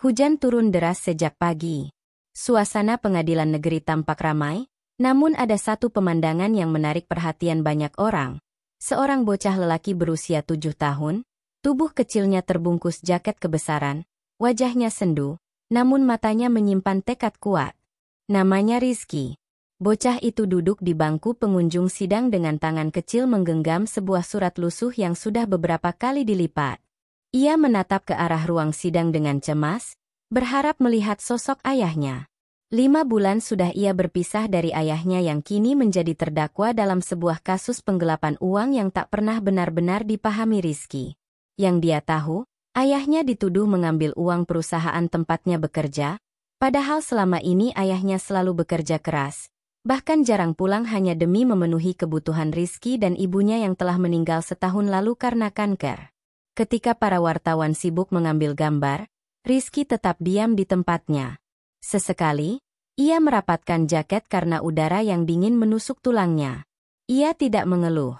Hujan turun deras sejak pagi. Suasana pengadilan negeri tampak ramai, namun ada satu pemandangan yang menarik perhatian banyak orang. Seorang bocah lelaki berusia 7 tahun, tubuh kecilnya terbungkus jaket kebesaran, wajahnya sendu, namun matanya menyimpan tekad kuat. Namanya Rizky. Bocah itu duduk di bangku pengunjung sidang dengan tangan kecil menggenggam sebuah surat lusuh yang sudah beberapa kali dilipat. Ia menatap ke arah ruang sidang dengan cemas, berharap melihat sosok ayahnya. 5 bulan sudah ia berpisah dari ayahnya yang kini menjadi terdakwa dalam sebuah kasus penggelapan uang yang tak pernah benar-benar dipahami Rizky. Yang dia tahu, ayahnya dituduh mengambil uang perusahaan tempatnya bekerja, padahal selama ini ayahnya selalu bekerja keras, bahkan jarang pulang hanya demi memenuhi kebutuhan Rizky dan ibunya yang telah meninggal setahun lalu karena kanker. Ketika para wartawan sibuk mengambil gambar, Rizky tetap diam di tempatnya. Sesekali, ia merapatkan jaket karena udara yang dingin menusuk tulangnya. Ia tidak mengeluh.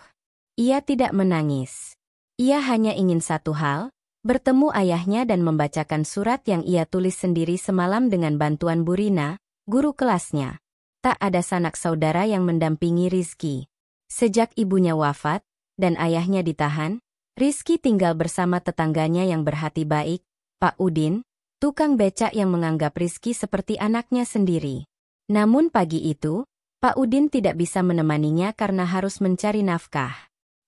Ia tidak menangis. Ia hanya ingin satu hal, bertemu ayahnya dan membacakan surat yang ia tulis sendiri semalam dengan bantuan Burina, guru kelasnya. Tak ada sanak saudara yang mendampingi Rizky. Sejak ibunya wafat, dan ayahnya ditahan, Rizky tinggal bersama tetangganya yang berhati baik, Pak Udin, tukang becak yang menganggap Rizky seperti anaknya sendiri. Namun pagi itu, Pak Udin tidak bisa menemaninya karena harus mencari nafkah.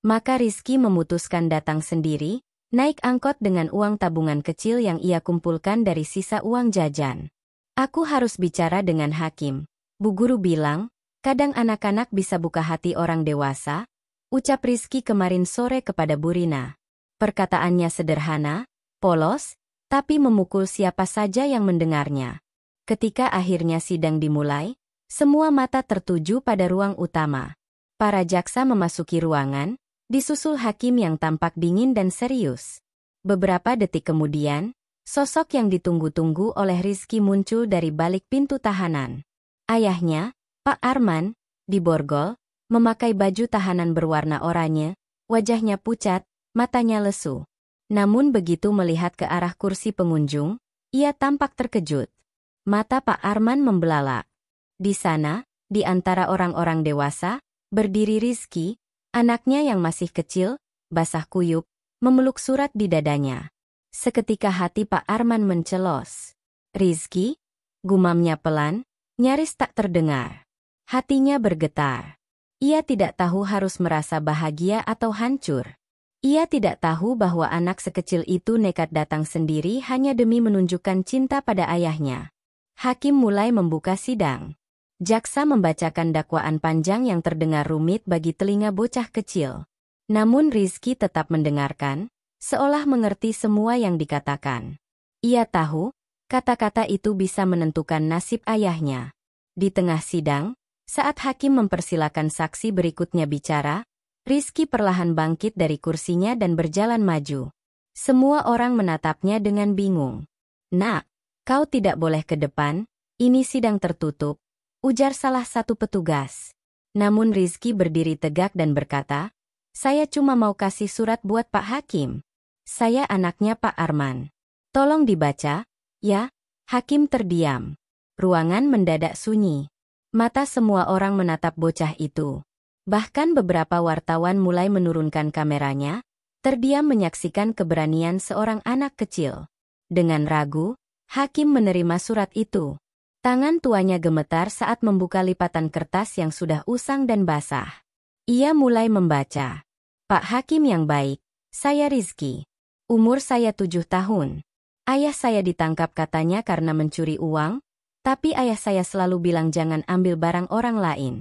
Maka Rizky memutuskan datang sendiri, naik angkot dengan uang tabungan kecil yang ia kumpulkan dari sisa uang jajan. Aku harus bicara dengan hakim. Bu Guru bilang, kadang anak-anak bisa buka hati orang dewasa, ucap Rizky kemarin sore kepada Burina. Perkataannya sederhana, polos, tapi memukul siapa saja yang mendengarnya. Ketika akhirnya sidang dimulai, semua mata tertuju pada ruang utama. Para jaksa memasuki ruangan, disusul hakim yang tampak dingin dan serius. Beberapa detik kemudian, sosok yang ditunggu-tunggu oleh Rizky muncul dari balik pintu tahanan. Ayahnya, Pak Arman, di borgol, memakai baju tahanan berwarna oranye, wajahnya pucat, matanya lesu. Namun begitu melihat ke arah kursi pengunjung, ia tampak terkejut. Mata Pak Arman membelalak. Di sana, di antara orang-orang dewasa, berdiri Rizky, anaknya yang masih kecil, basah kuyup, memeluk surat di dadanya. Seketika hati Pak Arman mencelos. Rizky? Gumamnya pelan, nyaris tak terdengar. Hatinya bergetar. Ia tidak tahu harus merasa bahagia atau hancur. Ia tidak tahu bahwa anak sekecil itu nekat datang sendiri hanya demi menunjukkan cinta pada ayahnya. Hakim mulai membuka sidang. Jaksa membacakan dakwaan panjang yang terdengar rumit bagi telinga bocah kecil. Namun Rizky tetap mendengarkan, seolah mengerti semua yang dikatakan. Ia tahu, kata-kata itu bisa menentukan nasib ayahnya. Di tengah sidang, saat hakim mempersilakan saksi berikutnya bicara, Rizky perlahan bangkit dari kursinya dan berjalan maju. Semua orang menatapnya dengan bingung. "Nak, kau tidak boleh ke depan, ini sidang tertutup," ujar salah satu petugas. Namun Rizky berdiri tegak dan berkata, "Saya cuma mau kasih surat buat Pak Hakim. Saya anaknya Pak Arman. Tolong dibaca." "Ya." Hakim terdiam. Ruangan mendadak sunyi. Mata semua orang menatap bocah itu. Bahkan beberapa wartawan mulai menurunkan kameranya, terdiam menyaksikan keberanian seorang anak kecil. Dengan ragu, hakim menerima surat itu. Tangan tuanya gemetar saat membuka lipatan kertas yang sudah usang dan basah. Ia mulai membaca. "Pak Hakim yang baik, saya Rizky. Umur saya 7 tahun. Ayah saya ditangkap katanya karena mencuri uang, tapi ayah saya selalu bilang jangan ambil barang orang lain.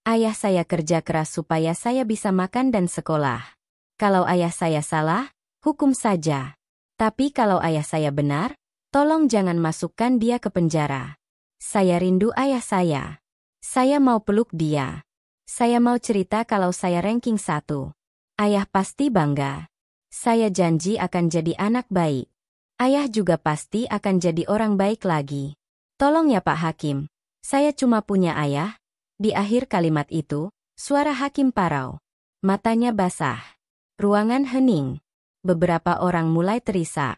Ayah saya kerja keras supaya saya bisa makan dan sekolah. Kalau ayah saya salah, hukum saja. Tapi kalau ayah saya benar, tolong jangan masukkan dia ke penjara. Saya rindu ayah saya. Saya mau peluk dia. Saya mau cerita kalau saya ranking 1. Ayah pasti bangga. Saya janji akan jadi anak baik. Ayah juga pasti akan jadi orang baik lagi. Tolong ya Pak Hakim, saya cuma punya ayah." Di akhir kalimat itu, suara hakim parau. Matanya basah. Ruangan hening. Beberapa orang mulai terisak.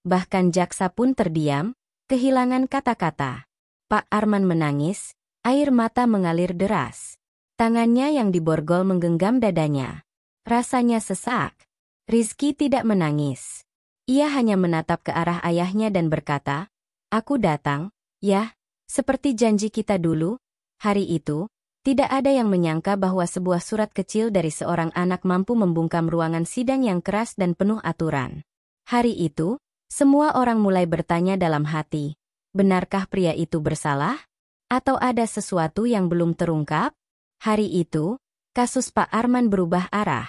Bahkan jaksa pun terdiam, kehilangan kata-kata. Pak Arman menangis, air mata mengalir deras. Tangannya yang diborgol menggenggam dadanya. Rasanya sesak. Rizky tidak menangis. Ia hanya menatap ke arah ayahnya dan berkata, "Aku datang, ya, seperti janji kita dulu." Hari itu, tidak ada yang menyangka bahwa sebuah surat kecil dari seorang anak mampu membungkam ruangan sidang yang keras dan penuh aturan. Hari itu, semua orang mulai bertanya dalam hati, benarkah pria itu bersalah? Atau ada sesuatu yang belum terungkap? Hari itu, kasus Pak Arman berubah arah.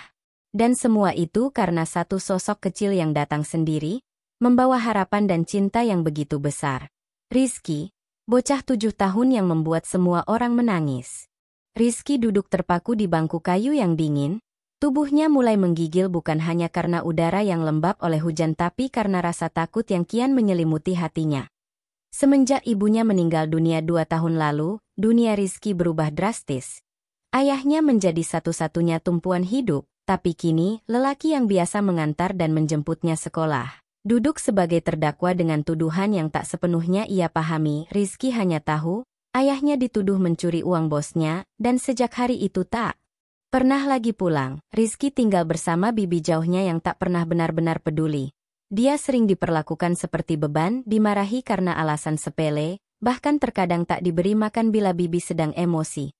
Dan semua itu karena satu sosok kecil yang datang sendiri, membawa harapan dan cinta yang begitu besar. Rizky, bocah 7 tahun yang membuat semua orang menangis. Rizky duduk terpaku di bangku kayu yang dingin, tubuhnya mulai menggigil bukan hanya karena udara yang lembab oleh hujan tapi karena rasa takut yang kian menyelimuti hatinya. Semenjak ibunya meninggal dunia 2 tahun lalu, dunia Rizky berubah drastis. Ayahnya menjadi satu-satunya tumpuan hidup. Tapi kini, lelaki yang biasa mengantar dan menjemputnya sekolah, duduk sebagai terdakwa dengan tuduhan yang tak sepenuhnya ia pahami. Rizky hanya tahu, ayahnya dituduh mencuri uang bosnya, dan sejak hari itu tak pernah lagi pulang. Rizky tinggal bersama bibi jauhnya yang tak pernah benar-benar peduli. Dia sering diperlakukan seperti beban, dimarahi karena alasan sepele, bahkan terkadang tak diberi makan bila bibi sedang emosi.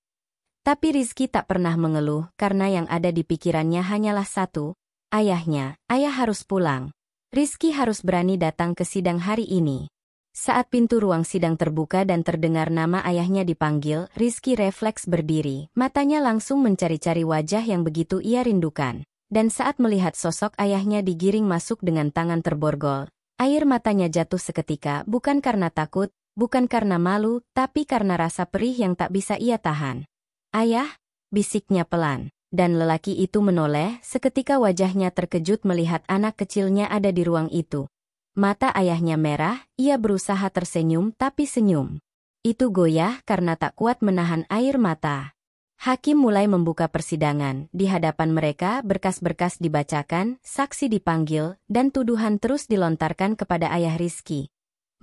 Tapi Rizky tak pernah mengeluh karena yang ada di pikirannya hanyalah satu, ayahnya, ayah harus pulang. Rizky harus berani datang ke sidang hari ini. Saat pintu ruang sidang terbuka dan terdengar nama ayahnya dipanggil, Rizky refleks berdiri, matanya langsung mencari-cari wajah yang begitu ia rindukan. Dan saat melihat sosok ayahnya digiring masuk dengan tangan terborgol, air matanya jatuh seketika bukan karena takut, bukan karena malu, tapi karena rasa perih yang tak bisa ia tahan. "Ayah," bisiknya pelan, dan lelaki itu menoleh, seketika wajahnya terkejut melihat anak kecilnya ada di ruang itu. Mata ayahnya merah, ia berusaha tersenyum tapi senyum itu goyah karena tak kuat menahan air mata. Hakim mulai membuka persidangan, di hadapan mereka berkas-berkas dibacakan, saksi dipanggil, dan tuduhan terus dilontarkan kepada ayah Rizky.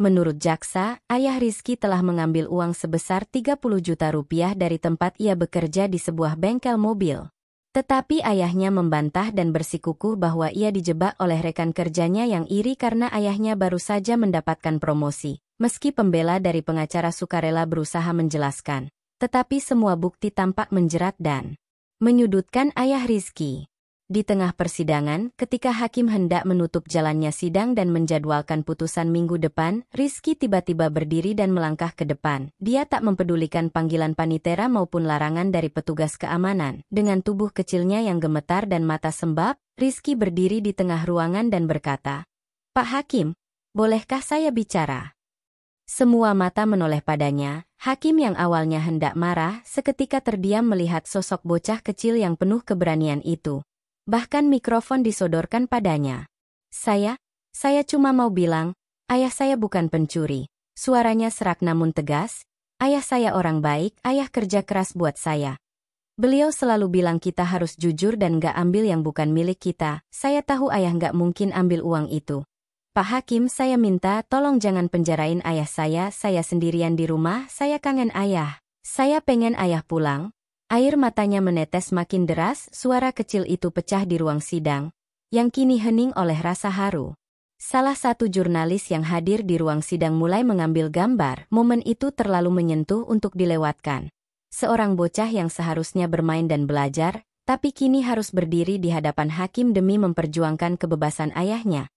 Menurut jaksa, ayah Rizky telah mengambil uang sebesar 30 juta rupiah dari tempat ia bekerja di sebuah bengkel mobil. Tetapi ayahnya membantah dan bersikukuh bahwa ia dijebak oleh rekan kerjanya yang iri karena ayahnya baru saja mendapatkan promosi. Meski pembela dari pengacara sukarela berusaha menjelaskan, tetapi semua bukti tampak menjerat dan menyudutkan ayah Rizky. Di tengah persidangan, ketika hakim hendak menutup jalannya sidang dan menjadwalkan putusan minggu depan, Rizky tiba-tiba berdiri dan melangkah ke depan. Dia tak mempedulikan panggilan panitera maupun larangan dari petugas keamanan. Dengan tubuh kecilnya yang gemetar dan mata sembab, Rizky berdiri di tengah ruangan dan berkata, "Pak Hakim, bolehkah saya bicara?" Semua mata menoleh padanya. Hakim yang awalnya hendak marah, seketika terdiam melihat sosok bocah kecil yang penuh keberanian itu. Bahkan mikrofon disodorkan padanya. Saya cuma mau bilang, ayah saya bukan pencuri." Suaranya serak namun tegas. "Ayah saya orang baik, ayah kerja keras buat saya. Beliau selalu bilang kita harus jujur dan gak ambil yang bukan milik kita. Saya tahu ayah gak mungkin ambil uang itu. Pak Hakim, saya minta tolong jangan penjarain ayah saya sendirian di rumah, saya kangen ayah. Saya pengen ayah pulang." Air matanya menetes makin deras, suara kecil itu pecah di ruang sidang, yang kini hening oleh rasa haru. Salah satu jurnalis yang hadir di ruang sidang mulai mengambil gambar. Momen itu terlalu menyentuh untuk dilewatkan. Seorang bocah yang seharusnya bermain dan belajar, tapi kini harus berdiri di hadapan hakim demi memperjuangkan kebebasan ayahnya.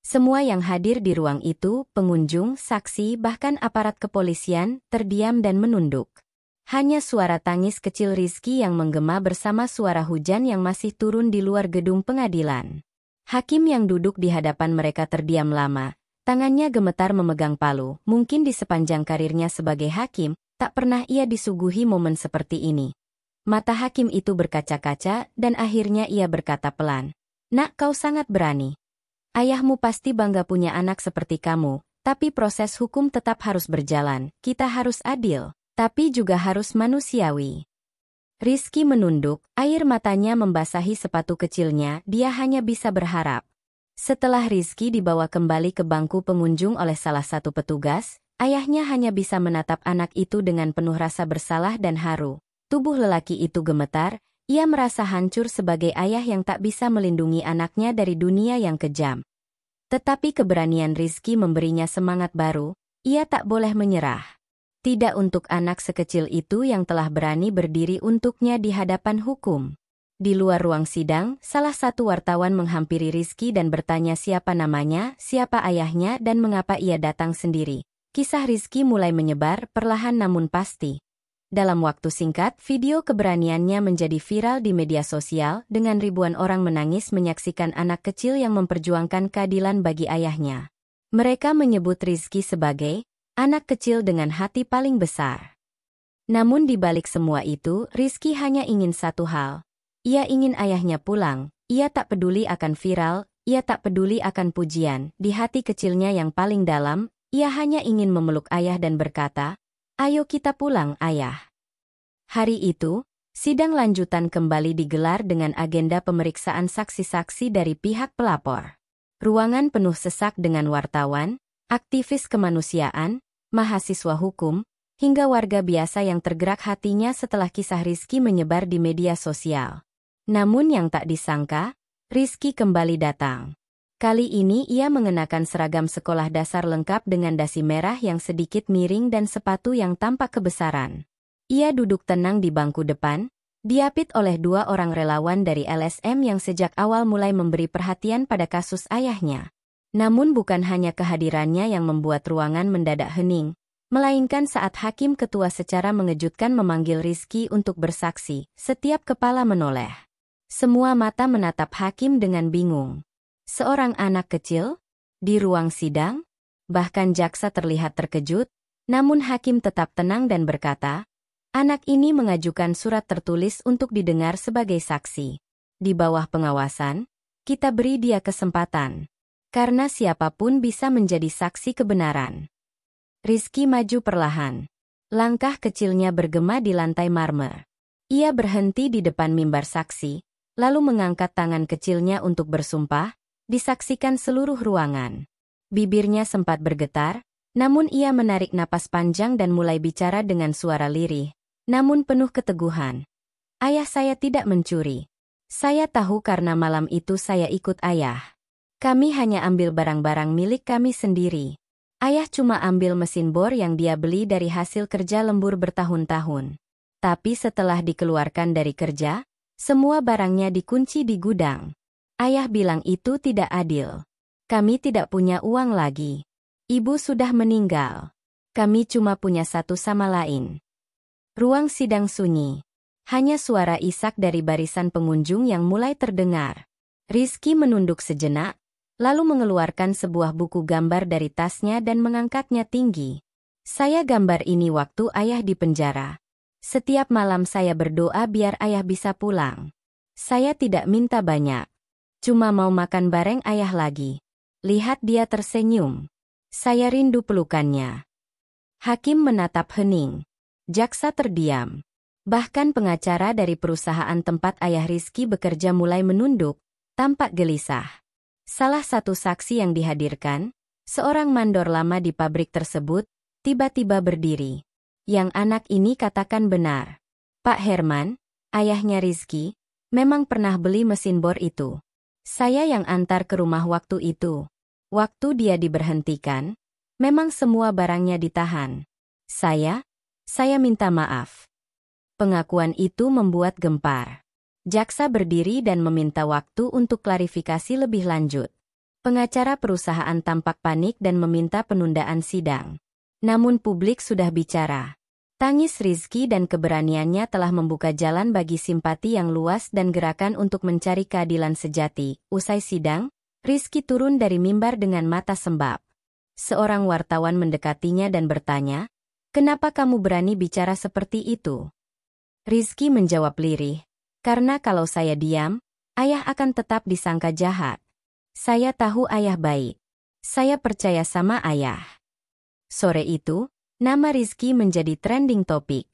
Semua yang hadir di ruang itu, pengunjung, saksi, bahkan aparat kepolisian, terdiam dan menunduk. Hanya suara tangis kecil Rizky yang menggema bersama suara hujan yang masih turun di luar gedung pengadilan. Hakim yang duduk di hadapan mereka terdiam lama, tangannya gemetar memegang palu. Mungkin di sepanjang karirnya sebagai hakim, tak pernah ia disuguhi momen seperti ini. Mata hakim itu berkaca-kaca dan akhirnya ia berkata pelan, "Nak, kau sangat berani. Ayahmu pasti bangga punya anak seperti kamu, tapi proses hukum tetap harus berjalan. Kita harus adil, tapi juga harus manusiawi." Rizky menunduk, air matanya membasahi sepatu kecilnya, dia hanya bisa berharap. Setelah Rizky dibawa kembali ke bangku pengunjung oleh salah satu petugas, ayahnya hanya bisa menatap anak itu dengan penuh rasa bersalah dan haru. Tubuh lelaki itu gemetar, ia merasa hancur sebagai ayah yang tak bisa melindungi anaknya dari dunia yang kejam. Tetapi keberanian Rizky memberinya semangat baru, ia tak boleh menyerah. Tidak untuk anak sekecil itu yang telah berani berdiri untuknya di hadapan hukum. Di luar ruang sidang, salah satu wartawan menghampiri Rizky dan bertanya siapa namanya, siapa ayahnya dan mengapa ia datang sendiri. Kisah Rizky mulai menyebar perlahan namun pasti. Dalam waktu singkat, video keberaniannya menjadi viral di media sosial dengan ribuan orang menangis menyaksikan anak kecil yang memperjuangkan keadilan bagi ayahnya. Mereka menyebut Rizky sebagai anak kecil dengan hati paling besar. Namun di balik semua itu, Rizky hanya ingin satu hal. Ia ingin ayahnya pulang, ia tak peduli akan viral, ia tak peduli akan pujian. Di hati kecilnya yang paling dalam, ia hanya ingin memeluk ayah dan berkata, "Ayo kita pulang, ayah." Hari itu, sidang lanjutan kembali digelar dengan agenda pemeriksaan saksi-saksi dari pihak pelapor. Ruangan penuh sesak dengan wartawan, aktivis kemanusiaan, mahasiswa hukum, hingga warga biasa yang tergerak hatinya setelah kisah Rizky menyebar di media sosial. Namun yang tak disangka, Rizky kembali datang. Kali ini ia mengenakan seragam sekolah dasar lengkap dengan dasi merah yang sedikit miring dan sepatu yang tampak kebesaran. Ia duduk tenang di bangku depan, diapit oleh dua orang relawan dari LSM yang sejak awal mulai memberi perhatian pada kasus ayahnya. Namun bukan hanya kehadirannya yang membuat ruangan mendadak hening, melainkan saat hakim ketua secara mengejutkan memanggil Rizky untuk bersaksi, setiap kepala menoleh. Semua mata menatap hakim dengan bingung. Seorang anak kecil? Di ruang sidang? Bahkan jaksa terlihat terkejut, namun hakim tetap tenang dan berkata, anak ini mengajukan surat tertulis untuk didengar sebagai saksi. Di bawah pengawasan, kita beri dia kesempatan. Karena siapapun bisa menjadi saksi kebenaran. Rizky maju perlahan. Langkah kecilnya bergema di lantai marmer. Ia berhenti di depan mimbar saksi, lalu mengangkat tangan kecilnya untuk bersumpah, disaksikan seluruh ruangan. Bibirnya sempat bergetar, namun ia menarik napas panjang dan mulai bicara dengan suara lirih, namun penuh keteguhan. Ayah saya tidak mencuri. Saya tahu karena malam itu saya ikut ayah. Kami hanya ambil barang-barang milik kami sendiri. Ayah cuma ambil mesin bor yang dia beli dari hasil kerja lembur bertahun-tahun. Tapi setelah dikeluarkan dari kerja, semua barangnya dikunci di gudang. Ayah bilang itu tidak adil. Kami tidak punya uang lagi. Ibu sudah meninggal. Kami cuma punya satu sama lain. Ruang sidang sunyi. Hanya suara isak dari barisan pengunjung yang mulai terdengar. Rizky menunduk sejenak, lalu mengeluarkan sebuah buku gambar dari tasnya dan mengangkatnya tinggi. Saya gambar ini waktu ayah di penjara. Setiap malam saya berdoa biar ayah bisa pulang. Saya tidak minta banyak. Cuma mau makan bareng ayah lagi. Lihat dia tersenyum. Saya rindu pelukannya. Hakim menatap hening. Jaksa terdiam. Bahkan pengacara dari perusahaan tempat ayah Rizky bekerja mulai menunduk, tampak gelisah. Salah satu saksi yang dihadirkan, seorang mandor lama di pabrik tersebut, tiba-tiba berdiri. Yang anak ini katakan benar. Pak Herman, ayahnya Rizky, memang pernah beli mesin bor itu. Saya yang antar ke rumah waktu itu. Waktu dia diberhentikan, memang semua barangnya ditahan. Saya minta maaf. Pengakuan itu membuat gempar. Jaksa berdiri dan meminta waktu untuk klarifikasi lebih lanjut. Pengacara perusahaan tampak panik dan meminta penundaan sidang. Namun publik sudah bicara. Tangis Rizky dan keberaniannya telah membuka jalan bagi simpati yang luas dan gerakan untuk mencari keadilan sejati. Usai sidang, Rizky turun dari mimbar dengan mata sembab. Seorang wartawan mendekatinya dan bertanya, "Kenapa kamu berani bicara seperti itu?" Rizky menjawab lirih, "Karena kalau saya diam, ayah akan tetap disangka jahat. Saya tahu ayah baik. Saya percaya sama ayah." Sore itu, nama Rizky menjadi trending topik.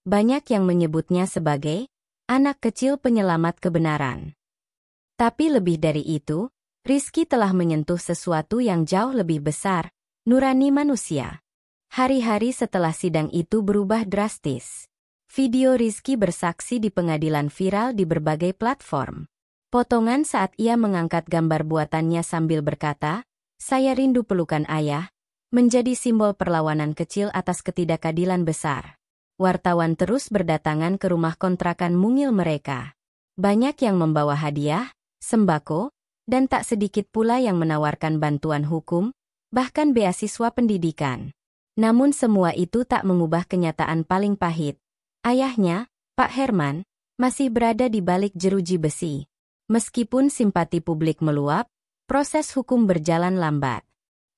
Banyak yang menyebutnya sebagai anak kecil penyelamat kebenaran. Tapi lebih dari itu, Rizky telah menyentuh sesuatu yang jauh lebih besar, nurani manusia. Hari-hari setelah sidang itu berubah drastis. Video Rizky bersaksi di pengadilan viral di berbagai platform. Potongan saat ia mengangkat gambar buatannya sambil berkata, "Saya rindu pelukan ayah," menjadi simbol perlawanan kecil atas ketidakadilan besar. Wartawan terus berdatangan ke rumah kontrakan mungil mereka. Banyak yang membawa hadiah, sembako, dan tak sedikit pula yang menawarkan bantuan hukum, bahkan beasiswa pendidikan. Namun semua itu tak mengubah kenyataan paling pahit. Ayahnya, Pak Herman, masih berada di balik jeruji besi. Meskipun simpati publik meluap, proses hukum berjalan lambat.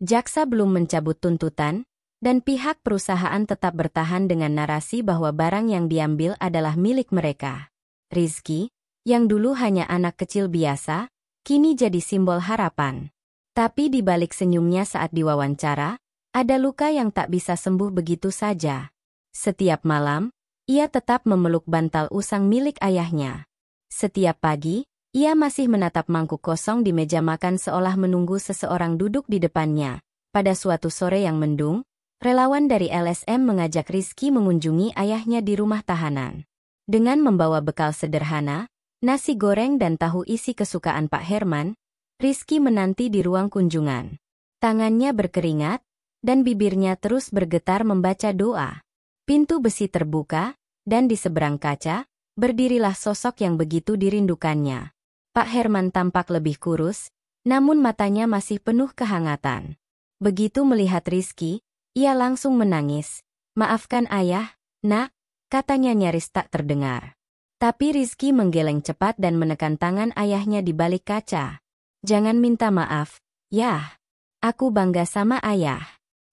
Jaksa belum mencabut tuntutan, dan pihak perusahaan tetap bertahan dengan narasi bahwa barang yang diambil adalah milik mereka. Rizky, yang dulu hanya anak kecil biasa, kini jadi simbol harapan. Tapi di balik senyumnya saat diwawancara, ada luka yang tak bisa sembuh begitu saja. Setiap malam, ia tetap memeluk bantal usang milik ayahnya. Setiap pagi, ia masih menatap mangkuk kosong di meja makan seolah menunggu seseorang duduk di depannya. Pada suatu sore yang mendung, relawan dari LSM mengajak Rizky mengunjungi ayahnya di rumah tahanan. Dengan membawa bekal sederhana, nasi goreng dan tahu isi kesukaan Pak Herman, Rizky menanti di ruang kunjungan. Tangannya berkeringat, dan bibirnya terus bergetar membaca doa. Pintu besi terbuka, dan di seberang kaca, berdirilah sosok yang begitu dirindukannya. Pak Herman tampak lebih kurus, namun matanya masih penuh kehangatan. Begitu melihat Rizky, ia langsung menangis. "Maafkan ayah, nak," katanya nyaris tak terdengar. Tapi Rizky menggeleng cepat dan menekan tangan ayahnya di balik kaca. "Jangan minta maaf, yah. Aku bangga sama ayah.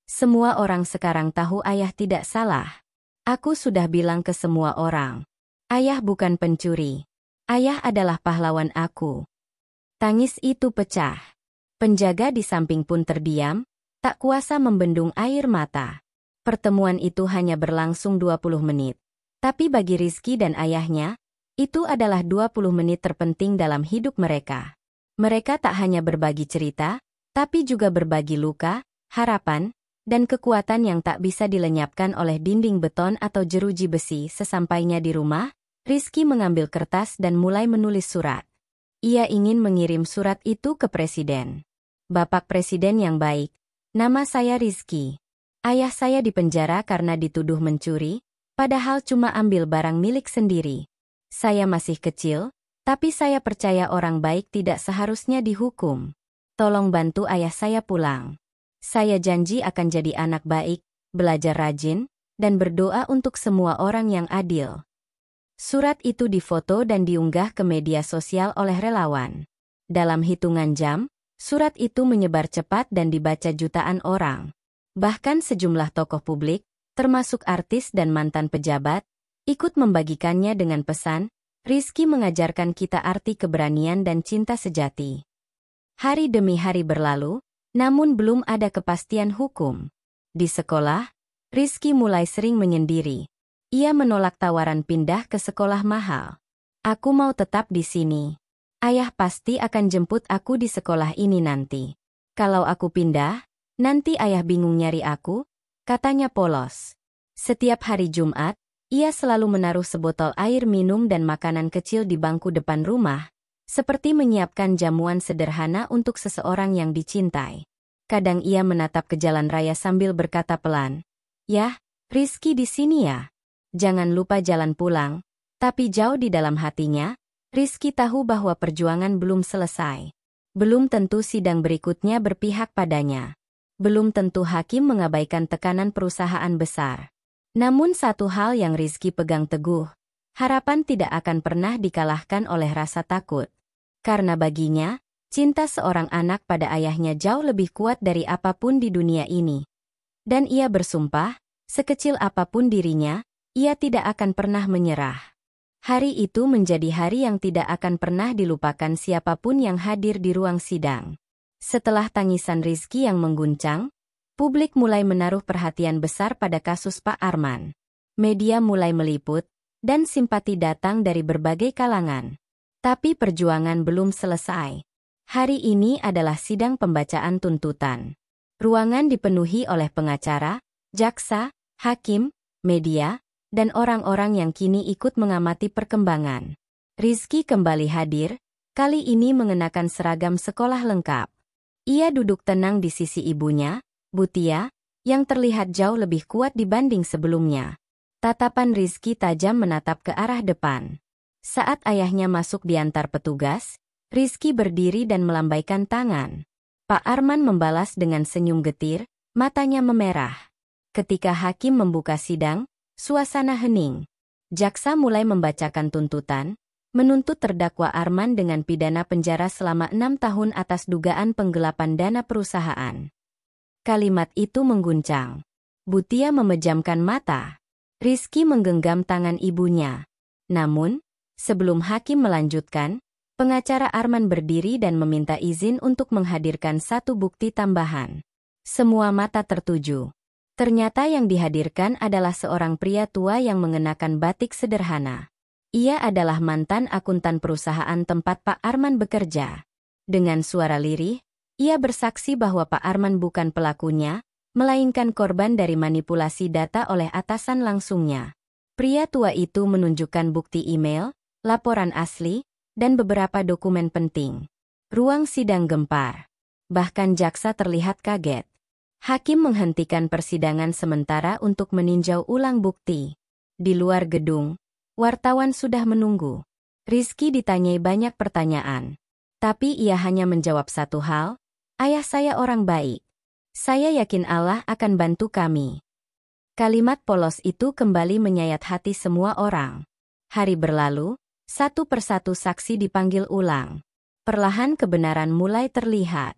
Semua orang sekarang tahu ayah tidak salah. Aku sudah bilang ke semua orang. Ayah bukan pencuri. Ayah adalah pahlawan aku." Tangis itu pecah. Penjaga di samping pun terdiam, tak kuasa membendung air mata. Pertemuan itu hanya berlangsung 20 menit. Tapi bagi Rizky dan ayahnya, itu adalah 20 menit terpenting dalam hidup mereka. Mereka tak hanya berbagi cerita, tapi juga berbagi luka, harapan, dan kekuatan yang tak bisa dilenyapkan oleh dinding beton atau jeruji besi. Sesampainya di rumah, Rizky mengambil kertas dan mulai menulis surat. Ia ingin mengirim surat itu ke Presiden. "Bapak Presiden yang baik, nama saya Rizky. Ayah saya dipenjara karena dituduh mencuri, padahal cuma ambil barang milik sendiri. Saya masih kecil, tapi saya percaya orang baik tidak seharusnya dihukum. Tolong bantu ayah saya pulang. Saya janji akan jadi anak baik, belajar rajin, dan berdoa untuk semua orang yang adil." Surat itu difoto dan diunggah ke media sosial oleh relawan. Dalam hitungan jam, surat itu menyebar cepat dan dibaca jutaan orang. Bahkan sejumlah tokoh publik, termasuk artis dan mantan pejabat, ikut membagikannya dengan pesan, "Rizky mengajarkan kita arti keberanian dan cinta sejati." Hari demi hari berlalu, namun belum ada kepastian hukum. Di sekolah, Rizky mulai sering menyendiri. Ia menolak tawaran pindah ke sekolah mahal. "Aku mau tetap di sini. Ayah pasti akan jemput aku di sekolah ini nanti. Kalau aku pindah, nanti ayah bingung nyari aku," katanya polos. Setiap hari Jumat, ia selalu menaruh sebotol air minum dan makanan kecil di bangku depan rumah, seperti menyiapkan jamuan sederhana untuk seseorang yang dicintai. Kadang ia menatap ke jalan raya sambil berkata pelan, "Yah, Rizky di sini ya." Jangan lupa jalan pulang. Tapi jauh di dalam hatinya, Rizky tahu bahwa perjuangan belum selesai. Belum tentu sidang berikutnya berpihak padanya. Belum tentu hakim mengabaikan tekanan perusahaan besar. Namun satu hal yang Rizky pegang teguh, harapan tidak akan pernah dikalahkan oleh rasa takut. Karena baginya, cinta seorang anak pada ayahnya jauh lebih kuat dari apapun di dunia ini. Dan ia bersumpah, sekecil apapun dirinya, ia tidak akan pernah menyerah. Hari itu menjadi hari yang tidak akan pernah dilupakan siapapun yang hadir di ruang sidang. Setelah tangisan Rizky yang mengguncang, publik mulai menaruh perhatian besar pada kasus Pak Arman. Media mulai meliput, dan simpati datang dari berbagai kalangan. Tapi perjuangan belum selesai. Hari ini adalah sidang pembacaan tuntutan. Ruangan dipenuhi oleh pengacara, jaksa, hakim, media, dan orang-orang yang kini ikut mengamati perkembangan. Rizky kembali hadir, kali ini mengenakan seragam sekolah lengkap. Ia duduk tenang di sisi ibunya, Butia, yang terlihat jauh lebih kuat dibanding sebelumnya. Tatapan Rizky tajam menatap ke arah depan. Saat ayahnya masuk diantar petugas, Rizky berdiri dan melambaikan tangan. Pak Arman membalas dengan senyum getir, matanya memerah. Ketika hakim membuka sidang, suasana hening. Jaksa mulai membacakan tuntutan, menuntut terdakwa Arman dengan pidana penjara selama 6 tahun atas dugaan penggelapan dana perusahaan. Kalimat itu mengguncang. Butia memejamkan mata. Rizky menggenggam tangan ibunya. Namun, sebelum hakim melanjutkan, pengacara Arman berdiri dan meminta izin untuk menghadirkan satu bukti tambahan. Semua mata tertuju. Ternyata yang dihadirkan adalah seorang pria tua yang mengenakan batik sederhana. Ia adalah mantan akuntan perusahaan tempat Pak Arman bekerja. Dengan suara lirih, ia bersaksi bahwa Pak Arman bukan pelakunya, melainkan korban dari manipulasi data oleh atasan langsungnya. Pria tua itu menunjukkan bukti email, laporan asli, dan beberapa dokumen penting. Ruang sidang gempar. Bahkan jaksa terlihat kaget. Hakim menghentikan persidangan sementara untuk meninjau ulang bukti. Di luar gedung, wartawan sudah menunggu. Rizky ditanyai banyak pertanyaan. Tapi ia hanya menjawab satu hal, "Ayah saya orang baik. Saya yakin Allah akan bantu kami." Kalimat polos itu kembali menyayat hati semua orang. Hari berlalu, satu persatu saksi dipanggil ulang. Perlahan kebenaran mulai terlihat.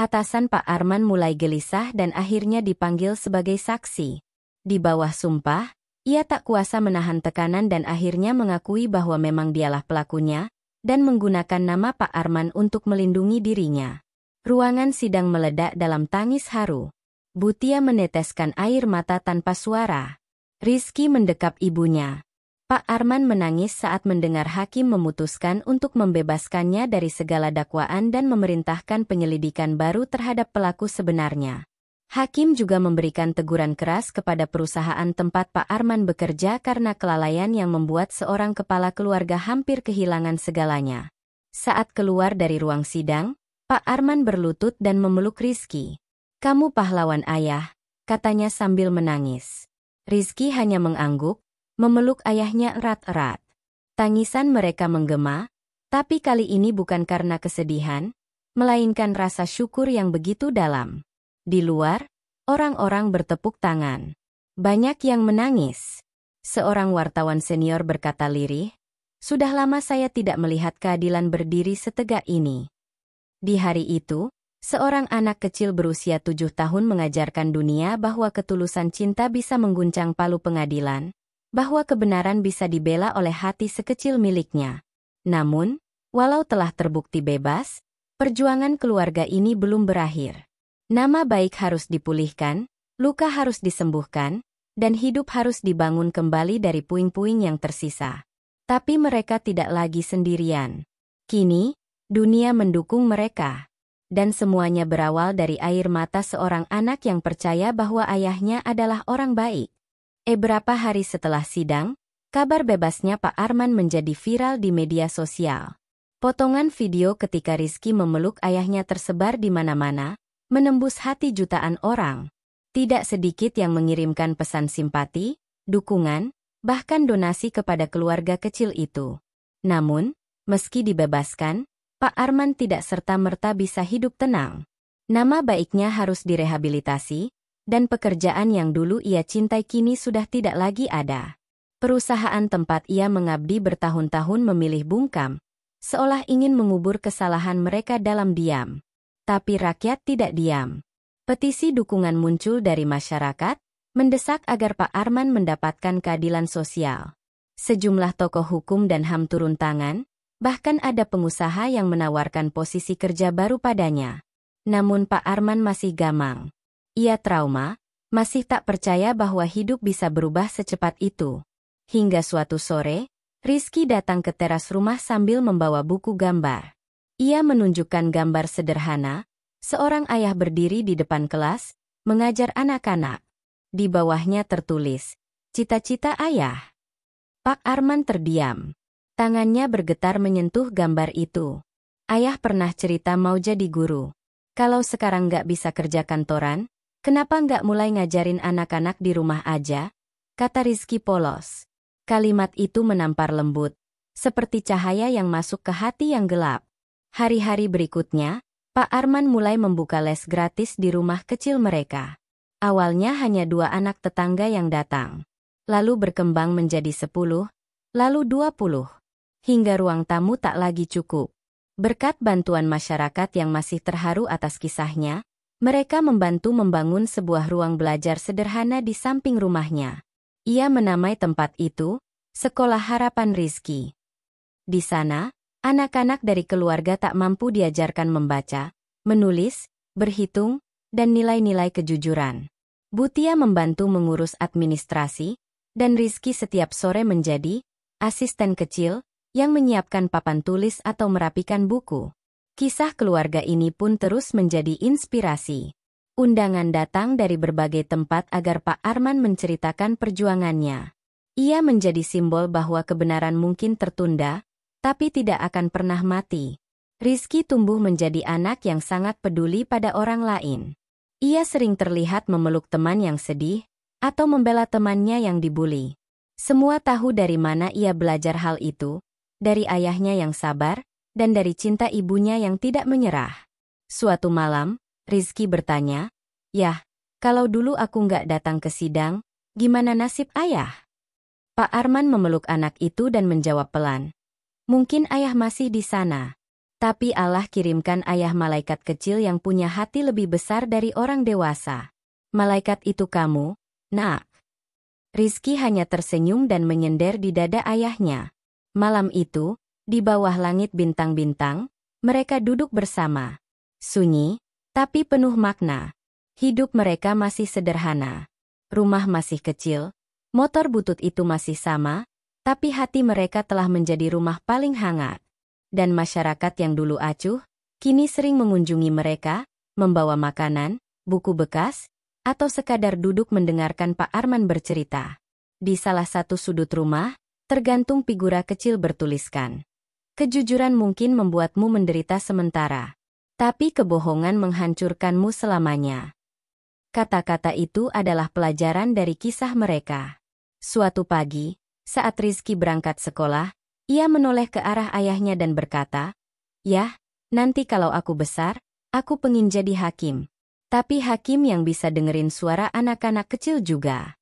Atasan Pak Arman mulai gelisah dan akhirnya dipanggil sebagai saksi. Di bawah sumpah, ia tak kuasa menahan tekanan dan akhirnya mengakui bahwa memang dialah pelakunya, dan menggunakan nama Pak Arman untuk melindungi dirinya. Ruangan sidang meledak dalam tangis haru. Butia meneteskan air mata tanpa suara. Rizky mendekap ibunya. Pak Arman menangis saat mendengar hakim memutuskan untuk membebaskannya dari segala dakwaan dan memerintahkan penyelidikan baru terhadap pelaku sebenarnya. Hakim juga memberikan teguran keras kepada perusahaan tempat Pak Arman bekerja karena kelalaian yang membuat seorang kepala keluarga hampir kehilangan segalanya. Saat keluar dari ruang sidang, Pak Arman berlutut dan memeluk Rizky. "Kamu pahlawan ayah," katanya sambil menangis. Rizky hanya mengangguk, memeluk ayahnya erat-erat. Tangisan mereka menggema, tapi kali ini bukan karena kesedihan, melainkan rasa syukur yang begitu dalam. Di luar, orang-orang bertepuk tangan. Banyak yang menangis. Seorang wartawan senior berkata lirih, "Sudah lama saya tidak melihat keadilan berdiri setegak ini." Di hari itu, seorang anak kecil berusia 7 tahun mengajarkan dunia bahwa ketulusan cinta bisa mengguncang palu pengadilan, bahwa kebenaran bisa dibela oleh hati sekecil miliknya. Namun, walau telah terbukti bebas, perjuangan keluarga ini belum berakhir. Nama baik harus dipulihkan, luka harus disembuhkan, dan hidup harus dibangun kembali dari puing-puing yang tersisa. Tapi mereka tidak lagi sendirian. Kini, dunia mendukung mereka. Dan semuanya berawal dari air mata seorang anak yang percaya bahwa ayahnya adalah orang baik. Beberapa hari setelah sidang, kabar bebasnya Pak Arman menjadi viral di media sosial. Potongan video ketika Rizky memeluk ayahnya tersebar di mana-mana, menembus hati jutaan orang. Tidak sedikit yang mengirimkan pesan simpati, dukungan, bahkan donasi kepada keluarga kecil itu. Namun, meski dibebaskan, Pak Arman tidak serta-merta bisa hidup tenang. Nama baiknya harus direhabilitasi, dan pekerjaan yang dulu ia cintai kini sudah tidak lagi ada. Perusahaan tempat ia mengabdi bertahun-tahun memilih bungkam, seolah ingin mengubur kesalahan mereka dalam diam. Tapi rakyat tidak diam. Petisi dukungan muncul dari masyarakat, mendesak agar Pak Arman mendapatkan keadilan sosial. Sejumlah tokoh hukum dan HAM turun tangan, bahkan ada pengusaha yang menawarkan posisi kerja baru padanya. Namun Pak Arman masih gamang. Ia trauma, masih tak percaya bahwa hidup bisa berubah secepat itu. Hingga suatu sore, Rizky datang ke teras rumah sambil membawa buku gambar. Ia menunjukkan gambar sederhana, seorang ayah berdiri di depan kelas, mengajar anak-anak. Di bawahnya tertulis, "Cita-cita ayah." Pak Arman terdiam. Tangannya bergetar menyentuh gambar itu. Ayah pernah cerita mau jadi guru. Kalau sekarang nggak bisa kerja kantoran, kenapa nggak mulai ngajarin anak-anak di rumah aja? Kata Rizky polos. Kalimat itu menampar lembut, seperti cahaya yang masuk ke hati yang gelap. Hari-hari berikutnya, Pak Arman mulai membuka les gratis di rumah kecil mereka. Awalnya hanya 2 anak tetangga yang datang. Lalu berkembang menjadi 10, lalu 20. Hingga ruang tamu tak lagi cukup. Berkat bantuan masyarakat yang masih terharu atas kisahnya, mereka membantu membangun sebuah ruang belajar sederhana di samping rumahnya. Ia menamai tempat itu, Sekolah Harapan Rizky. Di sana, anak-anak dari keluarga tak mampu diajarkan membaca, menulis, berhitung, dan nilai-nilai kejujuran. Butia membantu mengurus administrasi, dan Rizky setiap sore menjadi asisten kecil yang menyiapkan papan tulis atau merapikan buku. Kisah keluarga ini pun terus menjadi inspirasi. Undangan datang dari berbagai tempat agar Pak Arman menceritakan perjuangannya. Ia menjadi simbol bahwa kebenaran mungkin tertunda, tapi tidak akan pernah mati. Rizky tumbuh menjadi anak yang sangat peduli pada orang lain. Ia sering terlihat memeluk teman yang sedih, atau membela temannya yang dibuli. Semua tahu dari mana ia belajar hal itu, dari ayahnya yang sabar, dan dari cinta ibunya yang tidak menyerah. Suatu malam, Rizky bertanya, "Yah, kalau dulu aku nggak datang ke sidang, gimana nasib ayah?" Pak Arman memeluk anak itu dan menjawab pelan, "Mungkin ayah masih di sana. Tapi Allah kirimkan ayah malaikat kecil yang punya hati lebih besar dari orang dewasa. Malaikat itu kamu, Nak." Rizky hanya tersenyum dan menyender di dada ayahnya. Malam itu, di bawah langit bintang-bintang, mereka duduk bersama. Sunyi, tapi penuh makna. Hidup mereka masih sederhana. Rumah masih kecil, motor butut itu masih sama, tapi hati mereka telah menjadi rumah paling hangat. Dan masyarakat yang dulu acuh, kini sering mengunjungi mereka, membawa makanan, buku bekas, atau sekadar duduk mendengarkan Pak Arman bercerita. Di salah satu sudut rumah, tergantung figura kecil bertuliskan, "Kejujuran mungkin membuatmu menderita sementara, tapi kebohongan menghancurkanmu selamanya." Kata-kata itu adalah pelajaran dari kisah mereka. Suatu pagi, saat Rizky berangkat sekolah, ia menoleh ke arah ayahnya dan berkata, "Yah, nanti kalau aku besar, aku pengen jadi hakim. Tapi hakim yang bisa dengerin suara anak-anak kecil juga."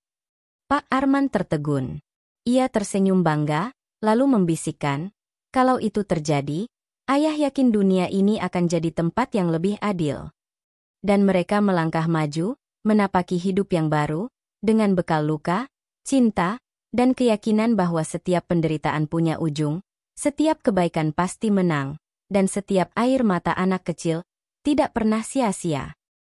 Pak Arman tertegun. Ia tersenyum bangga, lalu membisikkan, "Kalau itu terjadi, ayah yakin dunia ini akan jadi tempat yang lebih adil." Dan mereka melangkah maju, menapaki hidup yang baru, dengan bekal luka, cinta, dan keyakinan bahwa setiap penderitaan punya ujung, setiap kebaikan pasti menang, dan setiap air mata anak kecil tidak pernah sia-sia.